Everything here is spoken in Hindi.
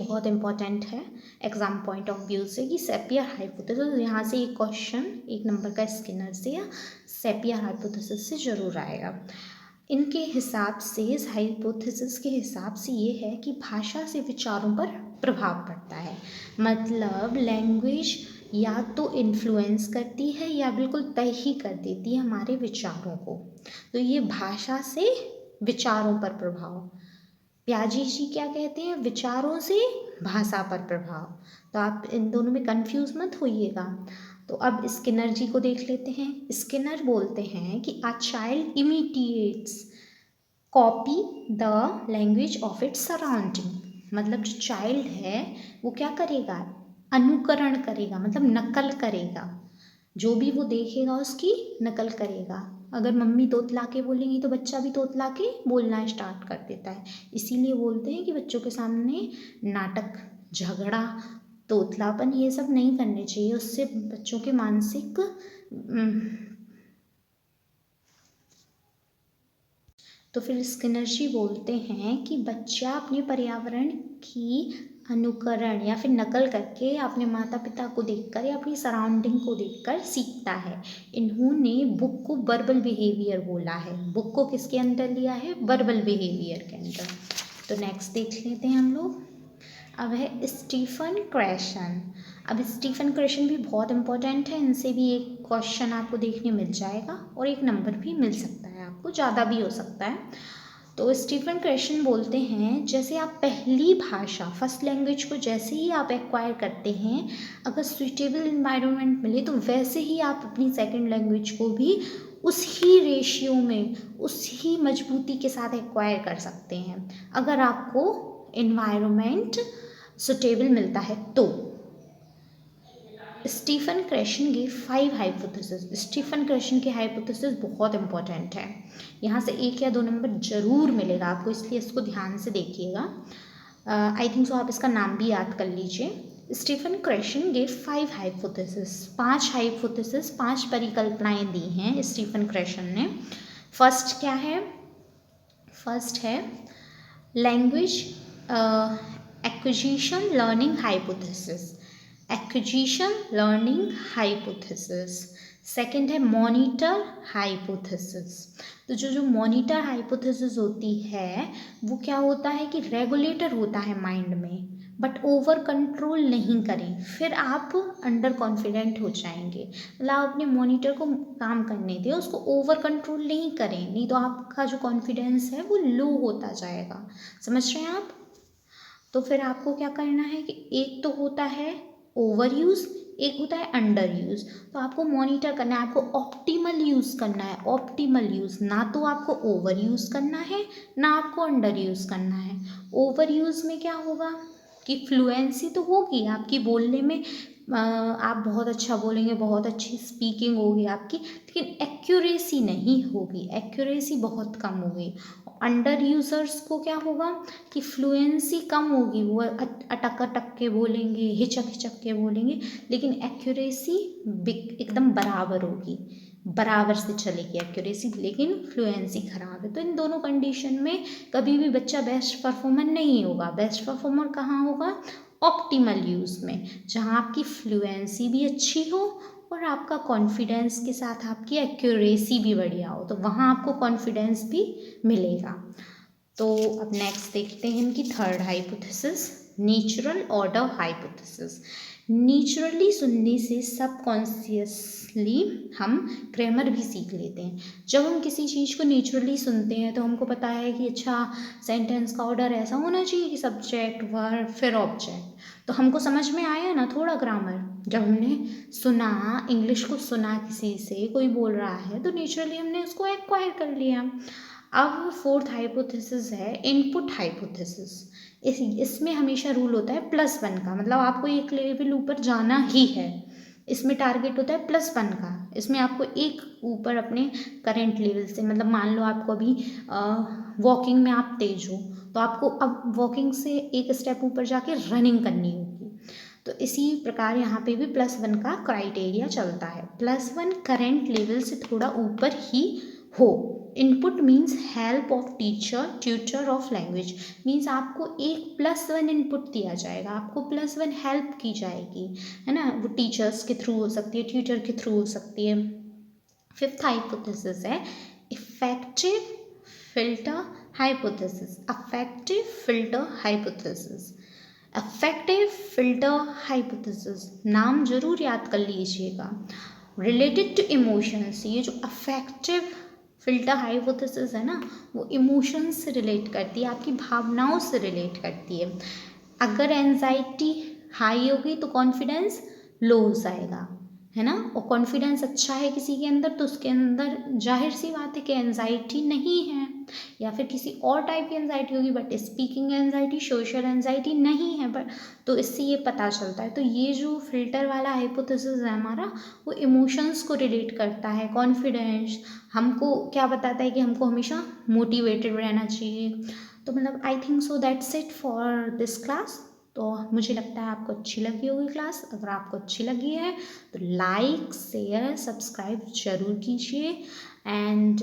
बहुत इंपॉर्टेंट है एग्जाम पॉइंट ऑफ व्यू से कि सेपियर हाइपोथेसिस, यहाँ से एक क्वेश्चन 1 नंबर का स्किनर से या सेपियर हाइपोथेसिस से जरूर आएगा। इनके हिसाब से, इस हाइपोथेसिस के हिसाब से ये है कि भाषा से विचारों पर प्रभाव पड़ता है। मतलब लैंग्वेज या तो इन्फ्लुएंस करती है या बिल्कुल तय ही कर देती है हमारे विचारों को। तो ये भाषा से विचारों पर प्रभाव, प्याजी जी क्या कहते हैं, विचारों से भाषा पर प्रभाव। तो आप इन दोनों में कंफ्यूज मत होइएगा। तो अब स्किनर जी को देख लेते हैं। स्किनर बोलते हैं कि a child imitates copy the language of its surrounding. मतलब जो चाइल्ड है वो क्या करेगा, अनुकरण करेगा, मतलब नकल करेगा। जो भी वो देखेगा उसकी नकल करेगा। अगर मम्मी तोतला के बोलेंगी तो बच्चा भी तोतला के बोलना स्टार्ट कर देता है। इसीलिए बोलते हैं कि बच्चों के सामने नाटक, झगड़ा, तोतलापन ये सब नहीं करने चाहिए। उससे बच्चों के मानसिक तो फिर स्किनर जी बोलते हैं कि बच्चा अपने पर्यावरण की अनुकरण या फिर नकल करके अपने माता पिता को देखकर या अपनी सराउंडिंग को देखकर सीखता है। इन्होंने बुक को वर्बल बिहेवियर बोला है। बुक को किसके अंदर लिया है, वर्बल बिहेवियर के अंदर। तो नेक्स्ट देख लेते हैं हम लोग। अब है स्टीफन क्रेशन। अब स्टीफन क्रेशन भी बहुत इंपॉर्टेंट है। इनसे भी एक क्वेश्चन आपको देखने मिल जाएगा और 1 नंबर भी मिल सकता है, आपको ज़्यादा भी हो सकता है। तो स्टीफन क्रेशन बोलते हैं जैसे आप पहली भाषा, फर्स्ट लैंग्वेज को जैसे ही आप एक्वायर करते हैं, अगर सुइटेबल इन्वायरमेंट मिले तो वैसे ही आप अपनी सेकंड लैंग्वेज को भी उस ही रेशियो में, उस ही मजबूती के साथ एक्वायर कर सकते हैं, अगर आपको इन्वायरमेंट सुटेबल मिलता है तो। स्टीफन क्रेशन के 5 हाइपोथेसिस। स्टीफन क्रेशन के हाइपोथेसिस बहुत इंपॉर्टेंट है, यहाँ से 1 या 2 नंबर जरूर मिलेगा आपको, इसलिए इसको ध्यान से देखिएगा। आई थिंक सो आप इसका नाम भी याद कर लीजिए। स्टीफन क्रेशन के 5 हाइपोथेसिस, 5 हाइपोथेसिस, 5 परिकल्पनाएं दी हैं स्टीफन क्रेशन ने। फर्स्ट क्या है, फर्स्ट है language acquisition learning hypothesis. Acquisition learning hypothesis. Second है मॉनिटर हाइपोथेसिस। तो जो मॉनिटर हाइपोथेसिस होती है वो क्या होता है कि रेगुलेटर होता है माइंड में, बट ओवर कंट्रोल नहीं करें, फिर आप अंडर कॉन्फिडेंट हो जाएंगे। मतलब आप अपने मॉनिटर को काम करने दें, उसको ओवर कंट्रोल नहीं करें, नहीं तो आपका जो कॉन्फिडेंस है वो लो होता जाएगा। समझ रहे हैं आप। तो फिर आपको क्या करना है कि एक तो होता है ओवर यूज़, एक होता है अंडर यूज़। तो आपको मॉनिटर करना है, आपको ऑप्टिमल यूज़ करना है, ऑप्टिमल यूज़। ना तो आपको ओवर यूज़ करना है, ना आपको अंडर यूज़ करना है। ओवर यूज़ में क्या होगा कि फ्लुएंसी तो होगी आपकी बोलने में, आप बहुत अच्छा बोलेंगे, बहुत अच्छी स्पीकिंग होगी आपकी, लेकिन एक्यूरेसी नहीं होगी, एक्यूरेसी बहुत कम होगी। अंडर यूज़र्स को क्या होगा कि फ्लुएंसी कम होगी, वो अटक अटक के बोलेंगे, हिचक हिचक के बोलेंगे, लेकिन एक्यूरेसी एकदम बराबर होगी, बराबर से चलेगी एक्यूरेसी, लेकिन फ्लुएंसी खराब है। तो इन दोनों कंडीशन में कभी भी बच्चा बेस्ट परफॉर्मर नहीं होगा। बेस्ट परफॉर्मर कहाँ होगा, ऑप्टिमल यूज़ में, जहाँ आपकी फ्लुएंसी भी अच्छी हो और आपका कॉन्फिडेंस के साथ आपकी एक्यूरेसी भी बढ़िया हो, तो वहाँ आपको कॉन्फिडेंस भी मिलेगा। तो अब नेक्स्ट देखते हैं इनकी third hypothesis, natural order hypothesis. Naturally सुनने से सबकॉन्शियसली हम ग्रामर भी सीख लेते हैं। जब हम किसी चीज़ को नेचुरली सुनते हैं तो हमको पता है कि अच्छा सेंटेंस का ऑर्डर ऐसा होना चाहिए कि सब्जेक्ट, वर्ब, फिर ऑब्जेक्ट। तो हमको समझ में आया ना थोड़ा ग्रामर, जब हमने सुना, इंग्लिश को सुना, किसी से कोई बोल रहा है तो नेचुरली हमने उसको एक्वायर कर लिया। अब फोर्थ हाइपोथेसिस है इनपुट हाइपोथेसिस। इसमें हमेशा रूल होता है +1 का, मतलब आपको एक लेवल ऊपर जाना ही है। इसमें टारगेट होता है +1 का। इसमें आपको एक ऊपर अपने करेंट लेवल से, मतलब मान लो आपको अभी वॉकिंग में आप तेज हो तो आपको अब वॉकिंग से एक स्टेप ऊपर जाके रनिंग करनी होगी। तो इसी प्रकार यहाँ पे भी +1 का क्राइटेरिया चलता है, +1 करेंट लेवल से थोड़ा ऊपर ही हो। Input means help of teacher, tutor of language, means आपको एक +1 इनपुट दिया जाएगा, आपको +1 हेल्प की जाएगी, है ना, वो टीचर्स के थ्रू हो सकती है, ट्यूटर के थ्रू हो सकती है। फिफ्थ हाइपोथेसिस है effective filter hypothesis, affective filter hypothesis. Affective filter hypothesis नाम जरूर याद कर लीजिएगा। रिलेटेड टू इमोशंस, ये जो अफेक्टिव फिल्टर हाइपोथेसिस है ना, वो इमोशंस से रिलेट करती है, आपकी भावनाओं से रिलेट करती है। अगर एंजाइटी हाई होगी तो कॉन्फिडेंस लो हो जाएगा, है ना, और कॉन्फिडेंस अच्छा है किसी के अंदर तो उसके अंदर जाहिर सी बात है कि एंजाइटी नहीं है, या फिर किसी और टाइप की एंजाइटी होगी, but speaking anxiety, social anxiety नहीं है, बट तो इससे ये पता चलता है। तो ये जो फिल्टर वाला हाइपोथेसिस है हमारा, वो इमोशंस को रिलेट करता है, कॉन्फिडेंस, हमको क्या बताता है कि हमको हमेशा मोटिवेटेड रहना चाहिए। तो मतलब I think so that's it for this class. तो मुझे लगता है आपको अच्छी लगी होगी क्लास। अगर आपको अच्छी लगी है तो लाइक शेयर सब्सक्राइब जरूर कीजिए एंड